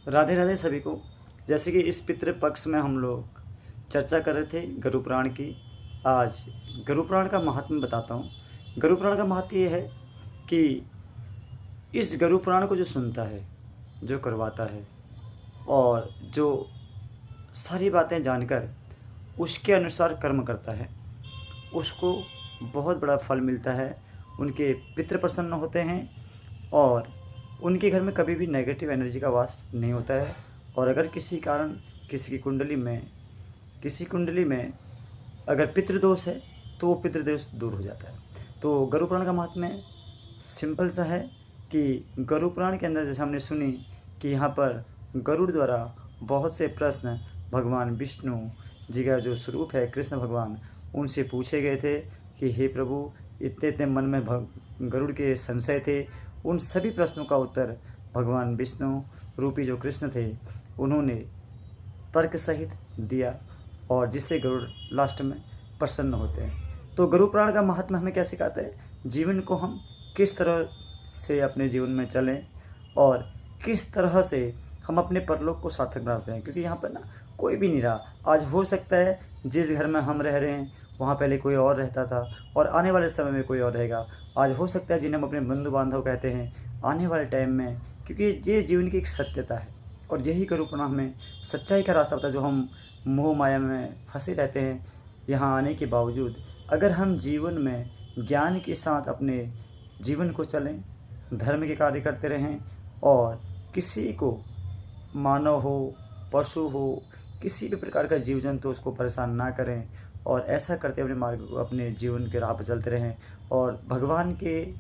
राधे राधे सभी को। जैसे कि इस पितृपक्ष में हम लोग चर्चा कर रहे थे गरुड़ पुराण की। आज गरुड़ पुराण का महात्म्य बताता हूँ। गरुड़ पुराण का महत्व ये है कि इस गरुड़ पुराण को जो सुनता है, जो करवाता है और जो सारी बातें जानकर उसके अनुसार कर्म करता है, उसको बहुत बड़ा फल मिलता है। उनके पितृ प्रसन्न होते हैं और उनके घर में कभी भी नेगेटिव एनर्जी का वास नहीं होता है। और अगर किसी कारण किसी कुंडली में अगर पितृदोष है तो वो पितृदोष दूर हो जाता है। तो गरुड़ पुराण का महात्म्य सिंपल सा है कि गरुड़ पुराण के अंदर जैसे हमने सुनी कि यहाँ पर गरुड़ द्वारा बहुत से प्रश्न भगवान विष्णु जी का जो स्वरूप है कृष्ण भगवान, उनसे पूछे गए थे कि हे प्रभु, इतने इतने मन में गरुड़ के संशय थे। उन सभी प्रश्नों का उत्तर भगवान विष्णु रूपी जो कृष्ण थे उन्होंने तर्क सहित दिया, और जिससे गरुड़ लास्ट में प्रसन्न होते हैं। तो गरुड़ पुराण का महात्मा हमें क्या सिखाता है, जीवन को हम किस तरह से अपने जीवन में चलें और किस तरह से हम अपने परलोक को सार्थक बना सकते हैं। क्योंकि यहाँ पर ना कोई भी नहीं रहा। आज हो सकता है जिस घर में हम रह रहे हैं वहाँ पहले कोई और रहता था और आने वाले समय में कोई और रहेगा। आज हो सकता है जिन्हें हम अपने बंधु बांधव कहते हैं, आने वाले टाइम में, क्योंकि ये जीवन की एक सत्यता है और यही गरुड़ पुराण हमें सच्चाई का रास्ता बताता है। जो हम मोह माया में फंसे रहते हैं, यहाँ आने के बावजूद अगर हम जीवन में ज्ञान के साथ अपने जीवन को चलें, धर्म के कार्य करते रहें और किसी को, मानव हो, पशु हो, किसी भी प्रकार का जीव जंतु उसको परेशान ना करें, और ऐसा करते अपने मार्ग को, अपने जीवन के राह पर चलते रहें और भगवान के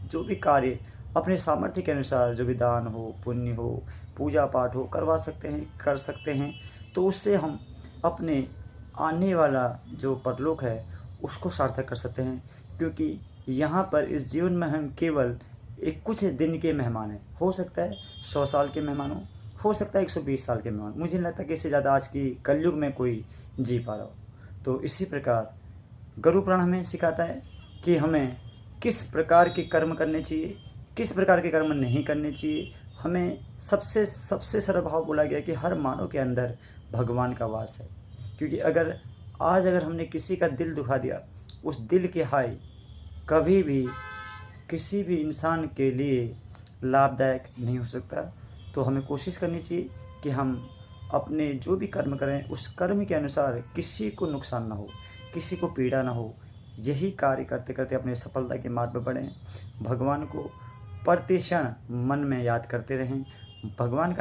जो भी कार्य अपने सामर्थ्य के अनुसार, जो भी दान हो, पुण्य हो, पूजा पाठ हो, करवा सकते हैं, कर सकते हैं। तो उससे हम अपने आने वाला जो परलोक है उसको सार्थक कर सकते हैं। क्योंकि यहाँ पर इस जीवन में हम केवल एक कुछ दिन के मेहमान हैं। हो सकता है 100 साल के मेहमान हो सकता है 120 साल के मेहमान। मुझे नहीं लगता कि इससे ज़्यादा आज की कलयुग में कोई जी पा रहा हो। तो इसी प्रकार गरुड़ पुराण हमें सिखाता है कि हमें किस प्रकार के कर्म करने चाहिए, किस प्रकार के कर्म नहीं करने चाहिए। हमें सबसे सरल भाव बोला गया कि हर मानव के अंदर भगवान का वास है। क्योंकि अगर हमने किसी का दिल दुखा दिया, उस दिल के हाय कभी भी किसी भी इंसान के लिए लाभदायक नहीं हो सकता। तो हमें कोशिश करनी चाहिए कि हम अपने जो भी कर्म करें उस कर्म के अनुसार किसी को नुकसान ना हो, किसी को पीड़ा ना हो। यही कार्य करते करते अपने सफलता के मार्ग पर बढ़ें। भगवान को प्रतिक्षण मन में याद करते रहें। भगवान का